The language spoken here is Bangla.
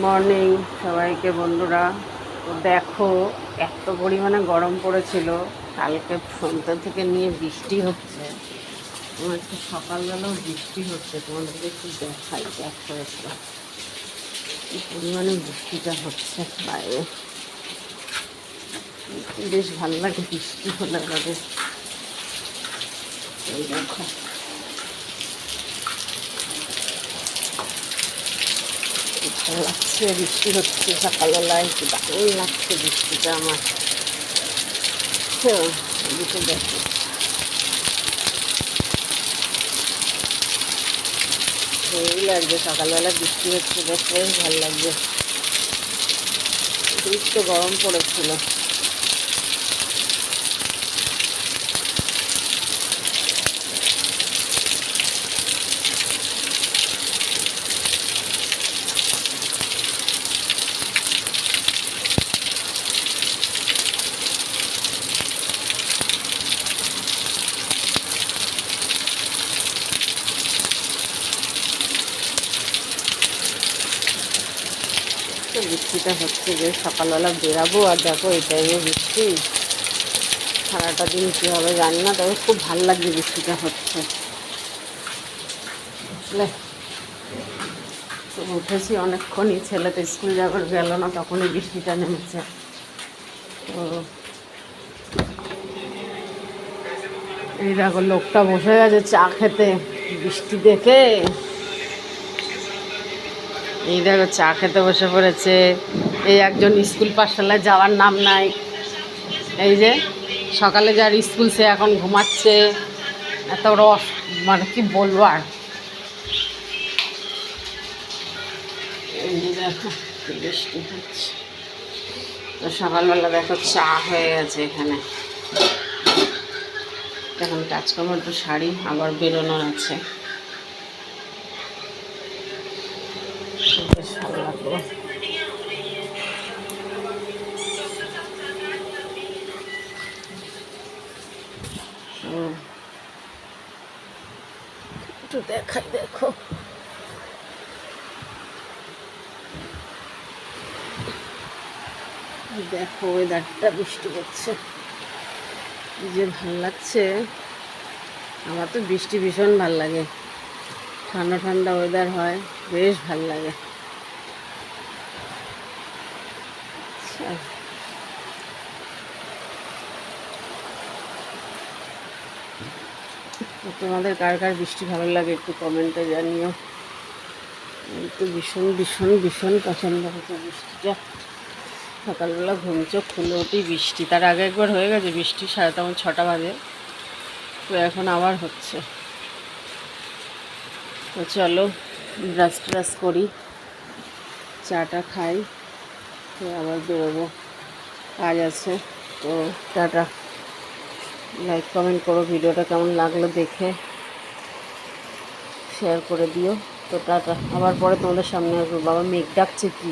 মর্নিং সবাইকে বন্ধুরা। তো দেখো এত পরিমাণে গরম পড়েছিল, কালকে সন্ধ্যা থেকে নিয়ে বৃষ্টি হচ্ছে। আজকে সকালবেলাও বৃষ্টি হচ্ছে, তোমাদেরকে একটু দেখাই। দেখো একটু কি পরিমাণে বৃষ্টিটা হচ্ছে বাইরে। বেশ ভালো লাগে বৃষ্টি হলে লাগে। এই দেখো ভালো লাগছে, বৃষ্টি হচ্ছে সকালবেলায়, কি দারুণ লাগছে বৃষ্টিটা আমার। এদিকে দেখো ভালোই লাগছে, সকালবেলা বৃষ্টি হচ্ছে, বেশ বেশ ভালো লাগছে। তো গরম পড়েছিল। তো বৃষ্টিটা হচ্ছে যে সকালবেলা বেরাবো, আর দেখো এই টাইমে বৃষ্টি। সারাটা দিন কী হবে জানি না, তবে খুব ভালো লাগছে বৃষ্টিটা হচ্ছে। বুঝলে, তো উঠেছি অনেকক্ষণই, ছেলে তো স্কুল যাবার গেল না, তখনই বৃষ্টিটা নেমেছে। তো এই দেখো লোকটা বসে গেছে চা খেতে বৃষ্টি দেখে। এই দেখো চা খেতে বসে পড়েছে। এই একজন স্কুল পাঠশালায় যাওয়ার নাম নাই, এই যে সকালে যার স্কুল সে এখন ঘুমাচ্ছে। এত রস, মানে কি বলবো আর। এই যে দেখো বৃষ্টি হচ্ছে, তো সকালবেলা দেখো চা হয়ে গেছে এখানে। এখন কাজকর্ম একটু শাড়ি, আবার বেরোনোর আছে। বেশ ভালো লাগলো। একটু দেখাই, দেখো দেখো ওয়েদারটা, বৃষ্টি হচ্ছে, যে ভাল লাগছে। আমার তো বৃষ্টি ভীষণ ভাল লাগে, ঠান্ডা ঠান্ডা ওয়েদার হয়, বেশ ভাল লাগে। তোমাদের কার কার বৃষ্টি ভালো লাগে একটু কমেন্টে জানিও। তো ভীষণ ভীষণ ভীষণ পছন্দ হচ্ছে বৃষ্টিটা। সকালবেলা ঘুম চোখ খুলে উঠি বৃষ্টি, তার আগে একবার হয়ে গেছে বৃষ্টি, 6:30 বাজে। তো এখন আবার হচ্ছে। তো চলো ব্রাশ ট্রাশ করি, চাটা খাই, তো আবার বেরোবো, কাজ আছে। তো টাটা, লাইক কমেন্ট করো, ভিডিওটা কেমন লাগলো দেখে শেয়ার করে দিও। তো টাটা, আবার পরে তোমাদের সামনে আসবো। বাবা মেঘ ডাকছে কি।